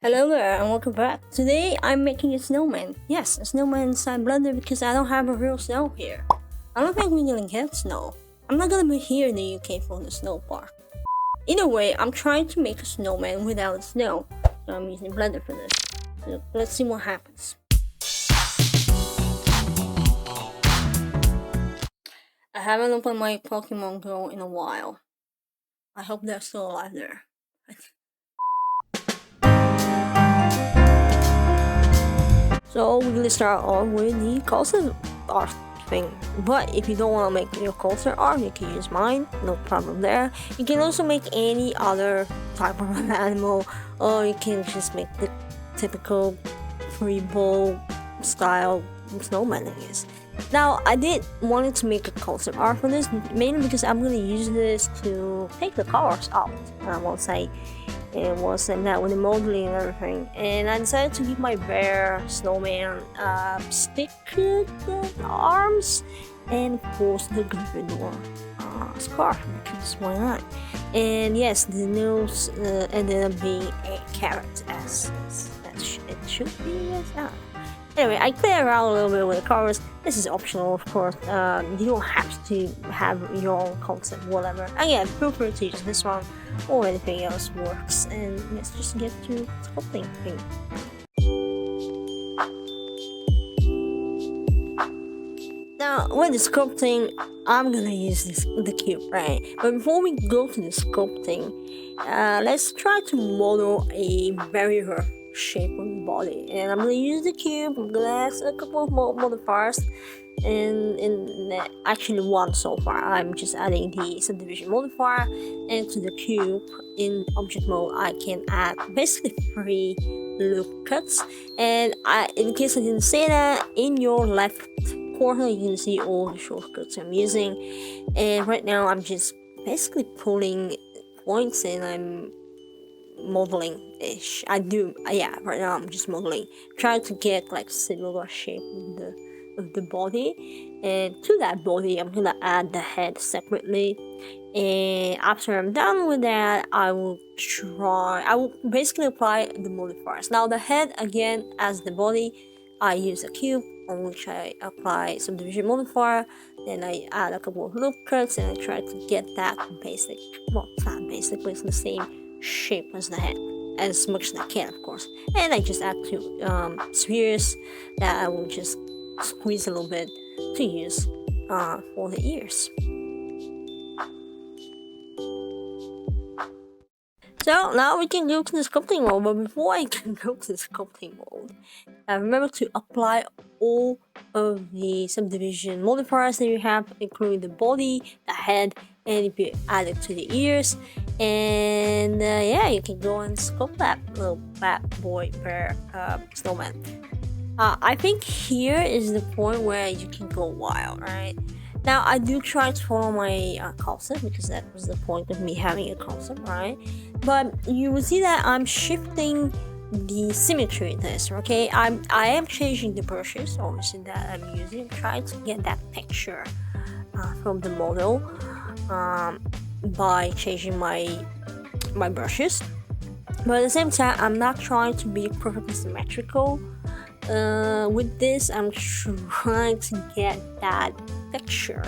Hello there and welcome back. Today I'm making a snowman. Yes, a snowman inside Blender because I don't have a real snow here. I don't think we're gonna get snow. I'm not gonna be here in the UK for the snow park. Either way, I'm trying to make a snowman without snow. So I'm using Blender for this. So let's see what happens. I haven't opened my Pokemon Go in a while. I hope they're still alive there. So we're gonna start off with the concept art thing. But if you don't want to make your concept art, you can use mine, no problem there. You can also make any other type of an animal, or you can just make the typical free bowl style snowman I guess. Now I did wanted to make a concept art for this, mainly because I'm gonna use this to take the colors out once I'm done with the modeling and everything. And I decided to give my bear snowman stick arms, and of course the Gryffindor scarf, because why not? And yes, the nose ended up being a carrot, as it should be. Yes. Anyway, I play around a little bit with the colors. This is optional, of course. You don't have to have your own concept, whatever. Again, feel free to use this one or anything else works. And let's just get to sculpting thing. Now, with the sculpting, I'm gonna use the cube, right? But before we go to the sculpting, let's try to model a very rough shape of the body. And I'm gonna use the cube. I'm gonna add a couple of modifiers, and actually one so far. I'm just adding the subdivision modifier, and to the cube in object mode I can add basically 3 loop cuts. And in case I didn't say that, in your left corner you can see all the shortcuts I'm using, and right now I'm just basically pulling points and I'm modeling-ish. Right now I'm just modeling, trying to get like similar shape of the body. And to that body I'm gonna add the head separately, and after I'm done with that I will basically apply the modifiers. Now the head, again as the body, I use a cube on which I apply subdivision modifier, then I add a couple of loop cuts, and I try to get that basic, well, not basic, but it's the same shape as the head, as much as I can, of course. And I just add 2 spheres that I will just squeeze a little bit to use for the ears. So now we can go to the sculpting mode, but before I can go to the sculpting mode, remember to apply all of the subdivision modifiers that you have, including the body, the head, and if you add it to the ears. And yeah, you can go and sculpt that little bad boy bear snowman. I think here is the point where you can go wild, right? Now I do try to follow my concept, because that was the point of me having a concept, right? But you will see that I'm shifting the symmetry in this, okay? I am changing the brushes, obviously, that I'm using, trying to get that texture from the model by changing my brushes. But at the same time, I'm not trying to be perfectly symmetrical with this. I'm trying to get that texture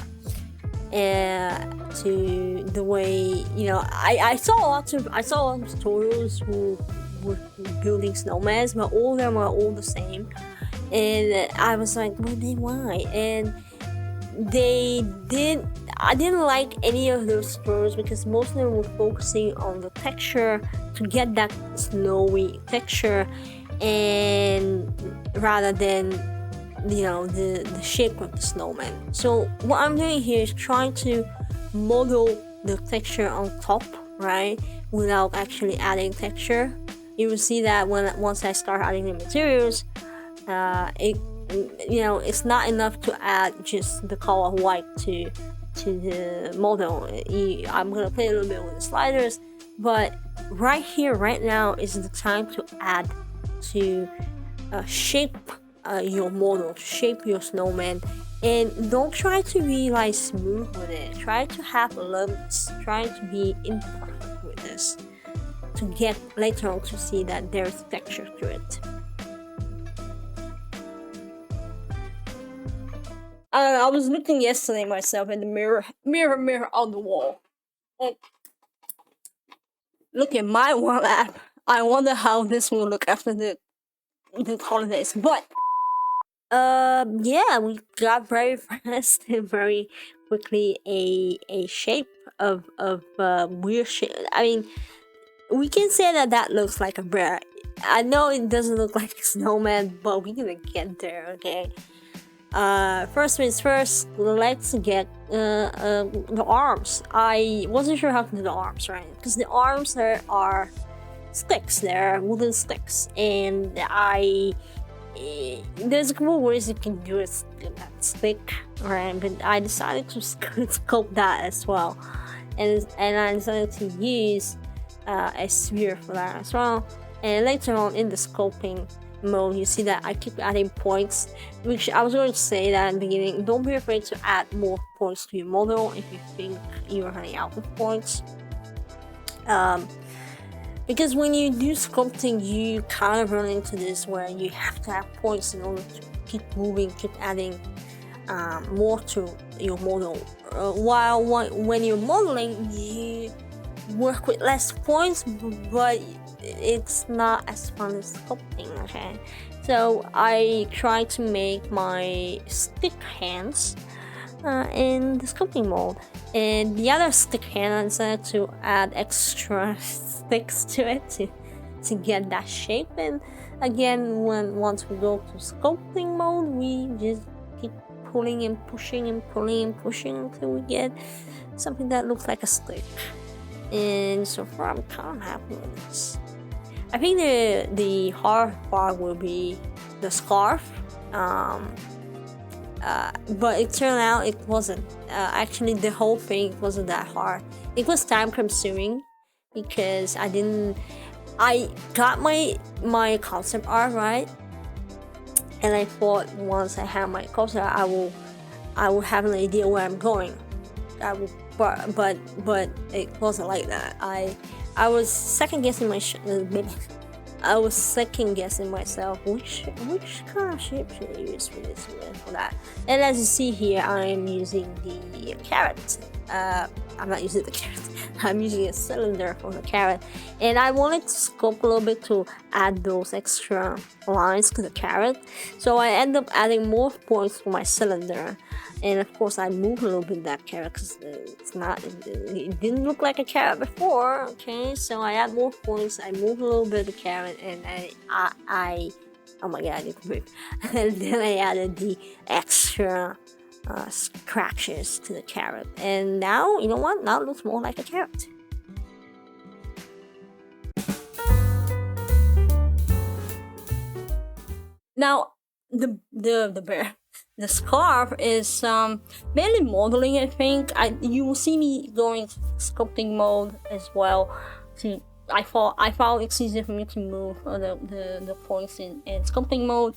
to the way, you know, I saw a lot of tutorials who were building snowmans, but all of them were all the same, and I was like, why? And I didn't like any of those tutorials, because most of them were focusing on the texture to get that snowy texture, and rather than, you know, the shape of the snowman. So what I'm doing here is trying to model the texture on top, right, without actually adding texture. You will see that once I start adding the materials, it's not enough to add just the color white to the model. I'm gonna play a little bit with the sliders, but right here, right now is the time to add, to shape your model, shape your snowman. And don't try to be like smooth with it. Try to have lumps. Try to be imperfect with this. to get later on to see that there's texture to it. I was looking yesterday myself in the mirror on the wall. And look at my wall app. I wonder how this will look after the holidays. But yeah, we got very fast and very quickly a shape of weird shape. I mean, we can say that looks like a bear. I know it doesn't look like a snowman, but we're gonna get there, okay? First things first, let's get the arms. I wasn't sure how to do the arms, right? Because the arms there are sticks, they're wooden sticks, and there's a couple ways you can do it, that stick, right? But I decided to sculpt that as well, and I decided to use a sphere for that as well. And later on in the sculpting mode, you see that I keep adding points, which I was going to say that in the beginning. Don't be afraid to add more points to your model if you think you're running out of points. Because when you do sculpting, you kind of run into this where you have to have points in order to keep moving, keep adding more to your model. While when you're modeling, you work with less points, but it's not as fun as sculpting, okay? So I try to make my stick hands in the sculpting mode, and the other stick hand I decided to add extra sticks to it to get that shape. And again, once we go to sculpting mode, we just keep pulling and pushing and pulling and pushing until we get something that looks like a stick. And so far I'm kind of happy with this. I think the hard part will be the scarf, but it turned out it wasn't. Actually, the whole thing wasn't that hard. It was time consuming because I got my concept art right, and I thought once I have my concept art, I will have an idea where I'm going. But it wasn't like that. I was second guessing myself. Which kind of shape should I use for this for that. And as you see here, I am using the carrot. I'm not using the carrot. I'm using a cylinder for the carrot, and I wanted to sculpt a little bit to add those extra lines to the carrot. So I end up adding more points for my cylinder. And of course, I moved a little bit that carrot because it didn't look like a carrot before. Okay, so I add more points. I moved a little bit of the carrot, and I oh my god, I need to breathe. And then I added the extra scratches to the carrot, and now you know what? Now it looks more like a carrot. Now the bear. The scarf is mainly modeling, I think. You will see me going to sculpting mode as well. I found it's easier for me to move the points in sculpting mode.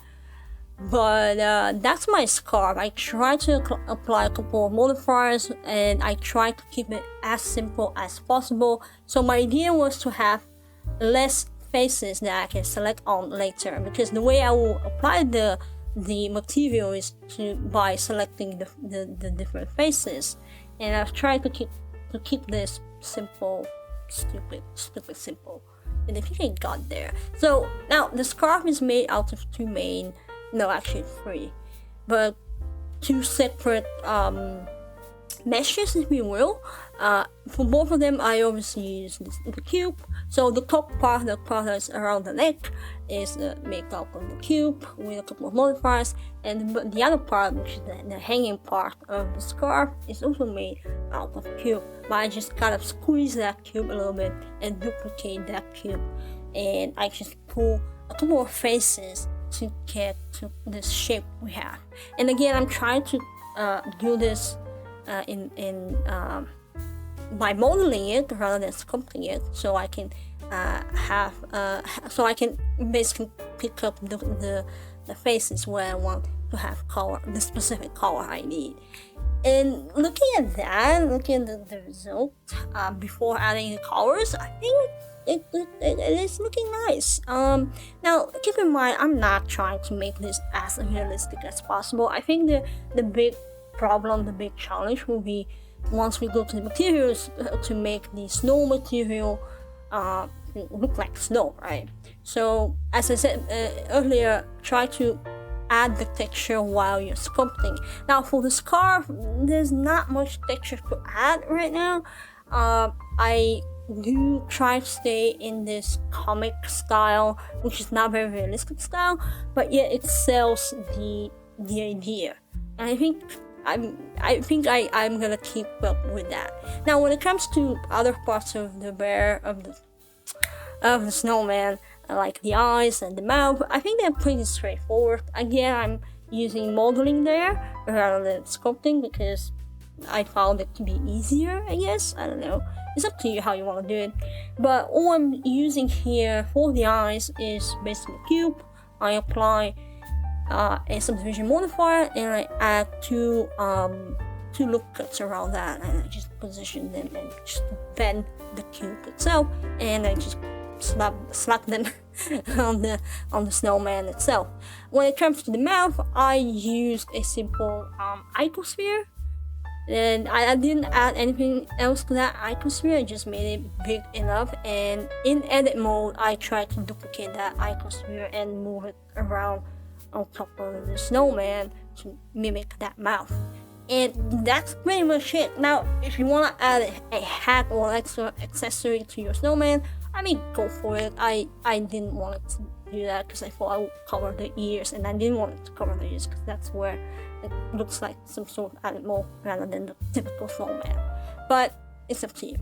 But that's my scarf. I try to apply a couple of modifiers, and I try to keep it as simple as possible. So my idea was to have less faces that I can select on later, because the way I will apply the material is by selecting the different faces, and I've tried to keep this simple, stupid simple, and I think I got there. So now the scarf is made out of actually three, but two separate meshes, if you will. For both of them, I always use the cube. So the top part, the part that's around the neck, is made out of the cube with a couple of modifiers, and the other part, which is the hanging part of the scarf, is also made out of cube. But I just kind of squeeze that cube a little bit and duplicate that cube, and I just pull a couple of faces to get to this shape we have. And again, I'm trying to do this by modeling it rather than sculpting it, so I can so I can basically pick up the faces where I want to have color, the specific color I need. And looking at the result before adding the colors, I think it is looking nice. Now keep in mind, I'm not trying to make this as realistic as possible. I think the big problem, the big challenge will be once we go to the materials to make the snow material look like snow, right? So as I said earlier, try to add the texture while you're sculpting. Now for the scarf, there's not much texture to add right now. I do try to stay in this comic style, which is not very realistic style, but yet it sells the idea, and I'm gonna keep up with that. Now when it comes to other parts of the bear of the snowman, like the eyes and the mouth, I think they're pretty straightforward. Again, I'm using modeling there rather than sculpting because I found it to be easier, I guess. I don't know. It's up to you how you want to do it. But all I'm using here for the eyes is basically a cube. I apply a subdivision modifier and I add two loop cuts around that, and I just position them and just bend the cube itself, and I just slap them on the snowman itself. When it comes to the mouth, I used a simple icosphere, and I didn't add anything else to that icosphere. I just made it big enough, and in edit mode I tried to duplicate that icosphere and move it around on top of the snowman to mimic that mouth. And that's pretty much it. Now if you want to add a hat or extra accessory to your snowman, I mean, go for it. I didn't want it to do that because I thought I would cover the ears, and I didn't want it to cover the ears because that's where it looks like some sort of animal rather than the typical snowman. But it's up to you.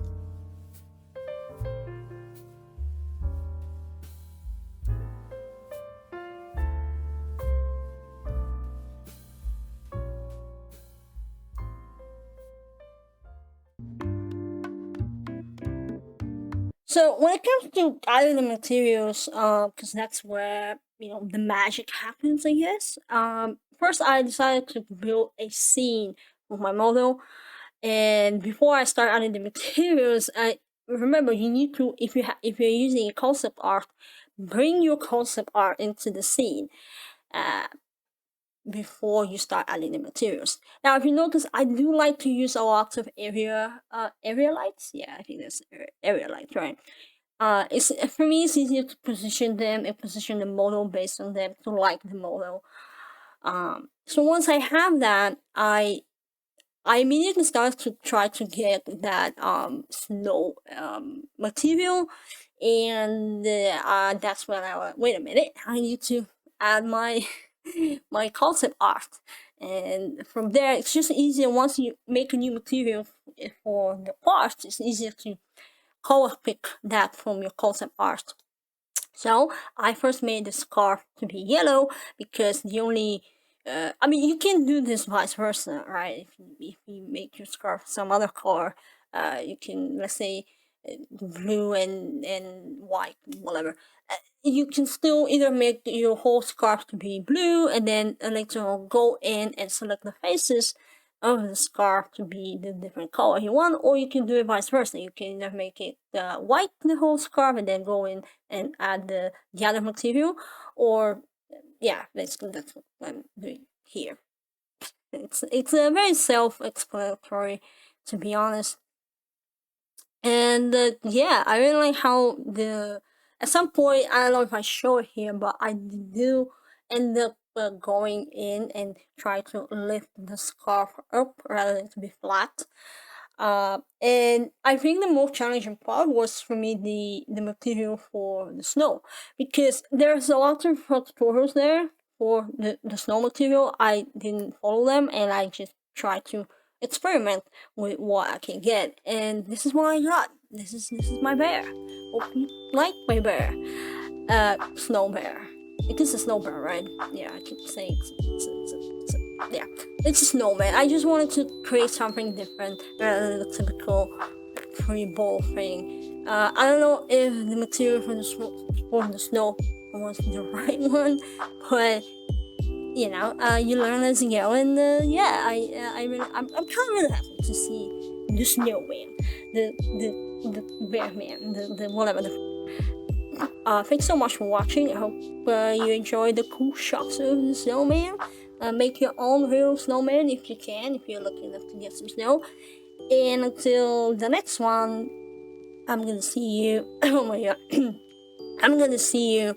So when it comes to adding the materials, because that's where the magic happens, I guess. First I decided to build a scene with my model, and before I start adding the materials, I remember you need to, if you're using a concept art, bring your concept art into the scene. Before you start adding the materials. Now, if you notice, I do like to use a lot of area lights. Yeah, I think that's area lights, right? It's for me, it's easier to position them and position the model based on them to like the model. So once I have that, I immediately start to try to get that snow material, and that's when I went, wait a minute, I need to add my my concept art, and from there it's just easier. Once you make a new material for the parts, it's easier to color pick that from your concept art. So I first made the scarf to be yellow because the only I mean, you can do this vice versa, right? If you make your scarf some other color, you can, let's say, blue and white, whatever. You can still either make your whole scarf to be blue and then later on go in and select the faces of the scarf to be the different color you want, or you can do it vice versa. You can either make it white, the whole scarf, and then go in and add the other material, or yeah, basically that's what I'm doing here. It's a very self-explanatory, to be honest. And yeah, I really like how at some point, I don't know if I show it here, but I do end up going in and try to lift the scarf up rather than to be flat. And I think the most challenging part was for me the material for the snow, because there's a lot of tutorials there for the snow material. I didn't follow them, and I just tried to experiment with what I can get, and this is what I got. This is my bear. Hope you like my bear. Snow bear. It is a snow bear, right? Yeah, I keep saying yeah, it's a snowman. I just wanted to create something different rather than the typical free ball thing. I don't know if the material for the snow was the right one, but you learn as you go, and yeah, I'm kind of really happy to see the snowman, the bear man, the whatever, the Thanks so much for watching. I hope you enjoyed the cool shots of the snowman. Make your own real snowman if you can, if you're lucky enough to get some snow. And until the next one, I'm gonna see you. Oh my god. I'm gonna see you.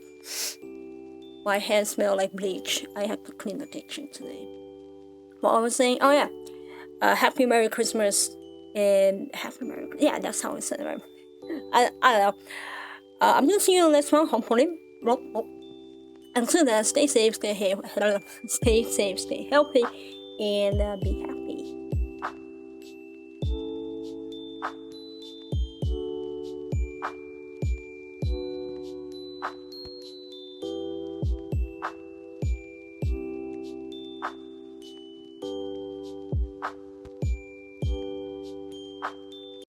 My hands smell like bleach. I have to clean the kitchen today. What I was saying? Oh yeah. Happy Merry Christmas. And Happy Merry Christmas. Yeah, that's how I said it, right? I don't know. I'm gonna see you in the next one, hopefully. Until then, stay safe, stay healthy, and be happy.